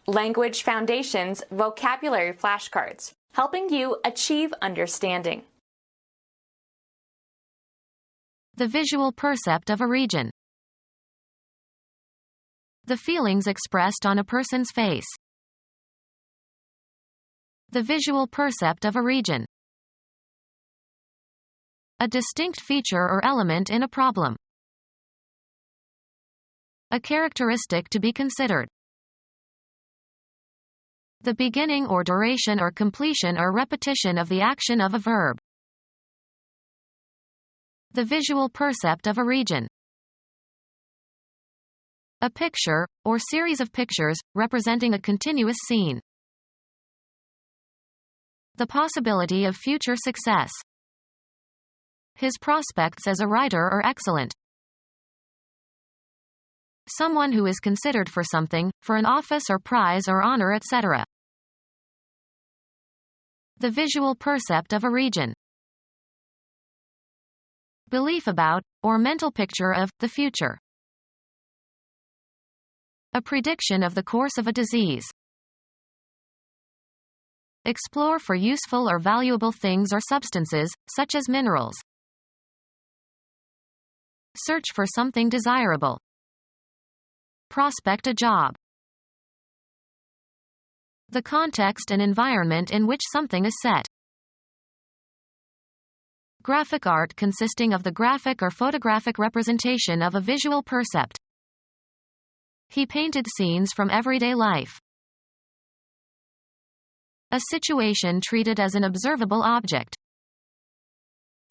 Language Foundations Vocabulary Flashcards, helping you achieve understanding. The visual percept of a region. The feelings expressed on a person's face. The visual percept of a region. A distinct feature or element in a problem. A characteristic to be considered. The beginning or duration or completion or repetition of the action of a verb. The visual percept of a region. A picture, or series of pictures, representing a continuous scene. The possibility of future success. His prospects as a writer are excellent. Someone who is considered for something, for an office or prize or honor, etc. The visual percept of a region. Belief about, or mental picture of, the future. A prediction of the course of a disease. Explore for useful or valuable things or substances, such as minerals. Search for something desirable. Prospect a job. The context and environment in which something is set. Graphic art consisting of the graphic or photographic representation of a visual percept. He painted scenes from everyday life. A situation treated as an observable object.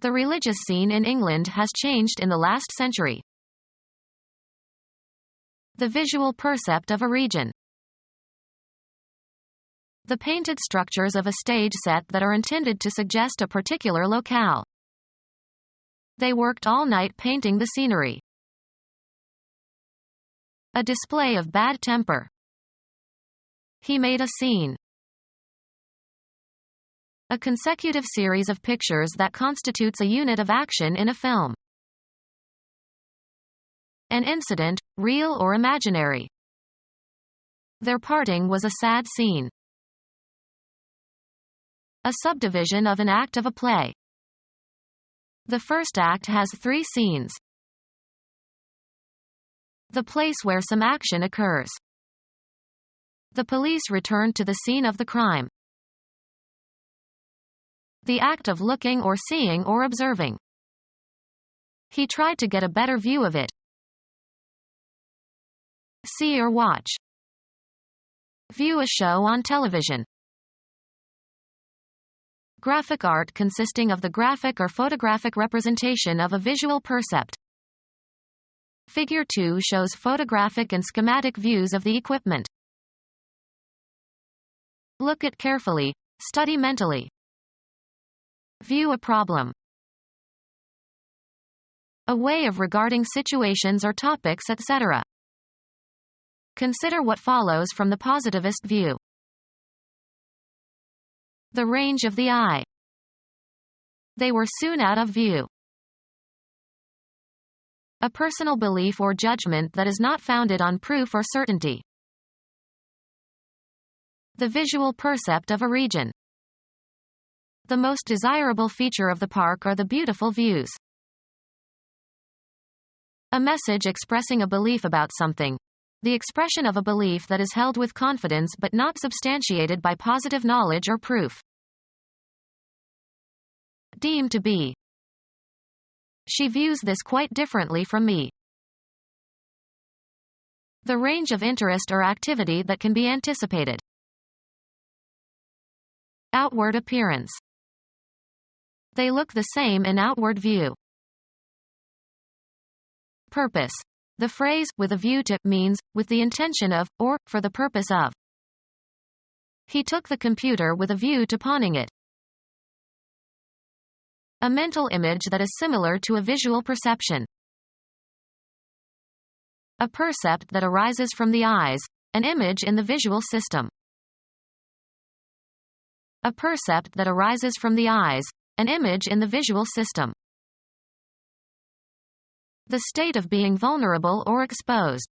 The religious scene in England has changed in the last century. The visual percept of a region. The painted structures of a stage set that are intended to suggest a particular locale. They worked all night painting the scenery. A display of bad temper. He made a scene. A consecutive series of pictures that constitutes a unit of action in a film. An incident, real or imaginary. Their parting was a sad scene. A subdivision of an act of a play. The first act has 3 scenes. The place where some action occurs. The police returned to the scene of the crime. The act of looking or seeing or observing. He tried to get a better view of it. See or watch. View a show on television. Graphic art consisting of the graphic or photographic representation of a visual percept. Figure 2 shows photographic and schematic views of the equipment. Look at carefully, study mentally. View a problem. A way of regarding situations or topics, etc. Consider what follows from the positivist view. The range of the eye. They were soon out of view. A personal belief or judgment that is not founded on proof or certainty. The visual percept of a region. The most desirable feature of the park are the beautiful views. A message expressing a belief about something. The expression of a belief that is held with confidence but not substantiated by positive knowledge or proof. Deemed to be. She views this quite differently from me. The range of interest or activity that can be anticipated. Outward appearance. They look the same in outward view. Purpose. The phrase, with a view to, means, with the intention of, or, for the purpose of. He took the computer with a view to pawning it. A mental image that is similar to a visual perception. A percept that arises from the eyes, an image in the visual system. A percept that arises from the eyes, an image in the visual system. The state of being vulnerable or exposed.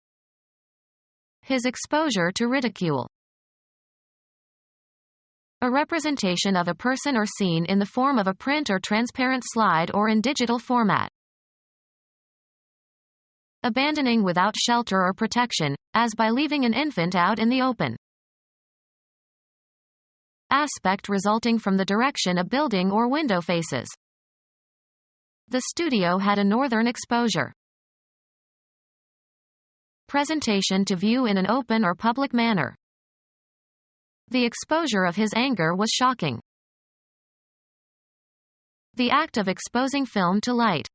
His exposure to ridicule. A representation of a person or scene in the form of a print or transparent slide or in digital format. Abandoning without shelter or protection, as by leaving an infant out in the open. Aspect resulting from the direction a building or window faces. The studio had a northern exposure. Presentation to view in an open or public manner. The exposure of his anger was shocking. The act of exposing film to light.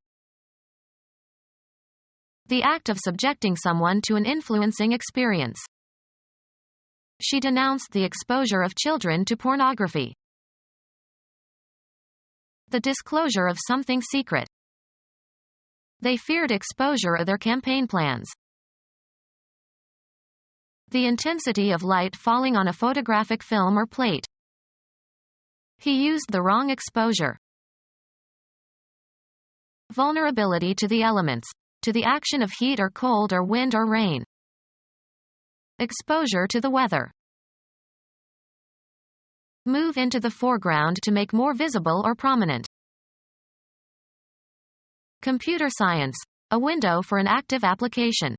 The act of subjecting someone to an influencing experience. She denounced the exposure of children to pornography. The disclosure of something secret. They feared exposure of their campaign plans. The intensity of light falling on a photographic film or plate. He used the wrong exposure. Vulnerability to the elements, to the action of heat or cold or wind or rain. Exposure to the weather. Move into the foreground to make more visible or prominent. Computer science, a window for an active application.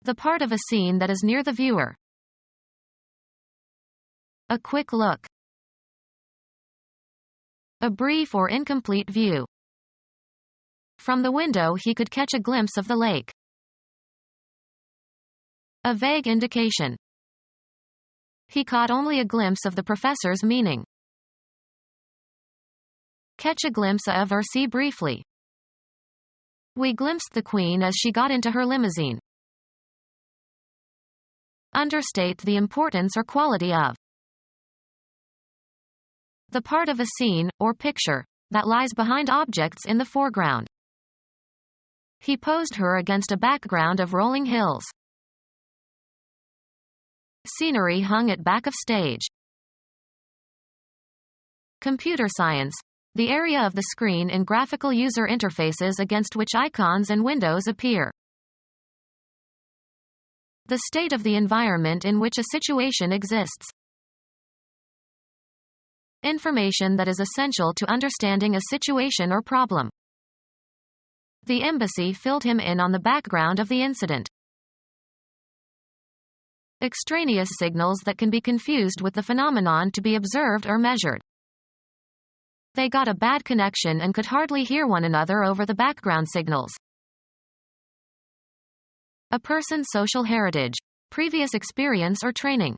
The part of a scene that is near the viewer. A quick look. A brief or incomplete view. From the window he could catch a glimpse of the lake. A vague indication. He caught only a glimpse of the professor's meaning. Catch a glimpse of or see briefly. We glimpsed the Queen as she got into her limousine. Understate the importance or quality of. The part of a scene, or picture, that lies behind objects in the foreground. He posed her against a background of rolling hills. Scenery hung at back of stage. Computer science, the area of the screen in graphical user interfaces against which icons and windows appear. The state of the environment in which a situation exists. Information that is essential to understanding a situation or problem. The embassy filled him in on the background of the incident. Extraneous signals that can be confused with the phenomenon to be observed or measured. They got a bad connection and could hardly hear one another over the background signals. A person's social heritage, previous experience or training.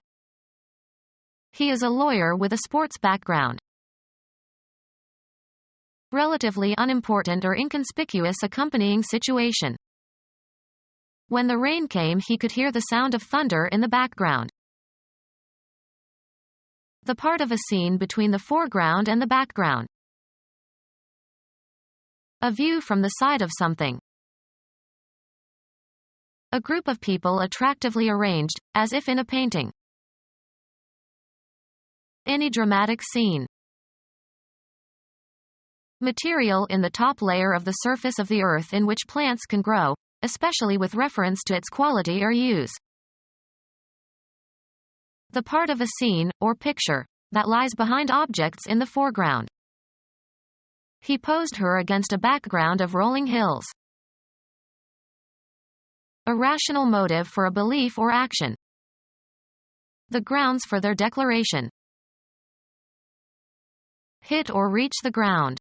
He is a lawyer with a sports background. Relatively unimportant or inconspicuous accompanying situation. When the rain came, he could hear the sound of thunder in the background. The part of a scene between the foreground and the background. A view from the side of something. A group of people attractively arranged, as if in a painting. Any dramatic scene. Material in the top layer of the surface of the earth in which plants can grow, especially with reference to its quality or use. The part of a scene, or picture, that lies behind objects in the foreground. He posed her against a background of rolling hills. A rational motive for a belief or action. The grounds for their declaration. Hit or reach the ground.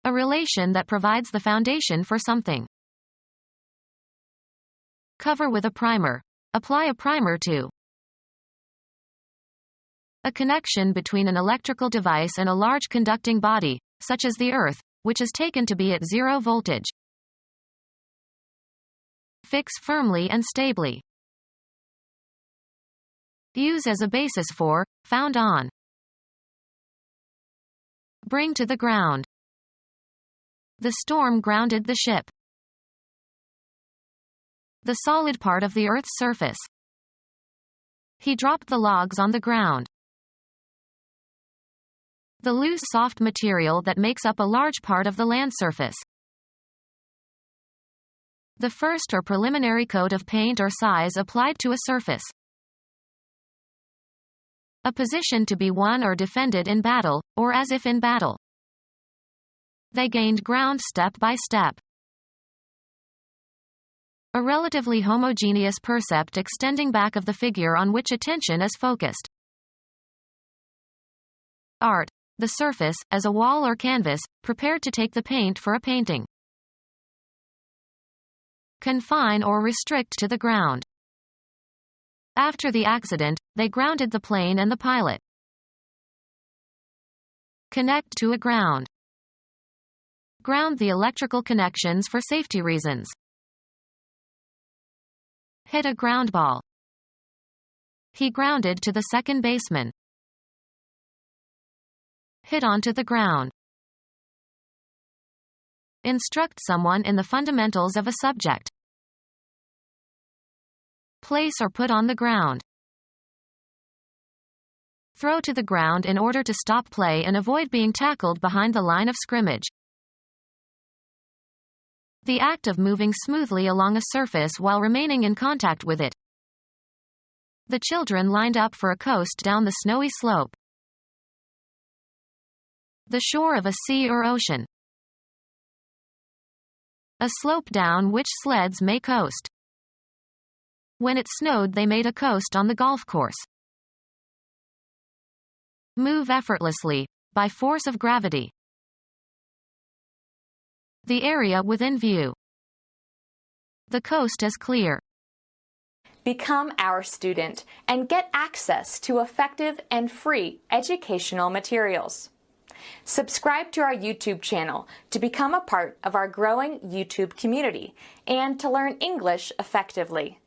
A relation that provides the foundation for something. Cover with a primer. Apply a primer to. A connection between an electrical device and a large conducting body, such as the Earth, which is taken to be at zero voltage. Fix firmly and stably. Use as a basis for, found on. Bring to the ground. The storm grounded the ship. The solid part of the Earth's surface. He dropped the logs on the ground. The loose soft material that makes up a large part of the land surface. The first or preliminary coat of paint or size applied to a surface. A position to be won or defended in battle, or as if in battle. They gained ground step by step. A relatively homogeneous percept extending back of the figure on which attention is focused. Art. The surface, as a wall or canvas, prepared to take the paint for a painting. Confine or restrict to the ground. After the accident, they grounded the plane and the pilot. Connect to a ground. Ground the electrical connections for safety reasons. Hit a ground ball. He grounded to the second baseman. Hit onto the ground. Instruct someone in the fundamentals of a subject. Place or put on the ground. Throw to the ground in order to stop play and avoid being tackled behind the line of scrimmage. The act of moving smoothly along a surface while remaining in contact with it. The children lined up for a coast down the snowy slope. The shore of a sea or ocean. A slope down which sleds may coast. When it snowed, they made a coast on the golf course. Move effortlessly, by force of gravity. The area within view. The coast is clear. Become our student and get access to effective and free educational materials. Subscribe to our YouTube channel to become a part of our growing YouTube community and to learn English effectively.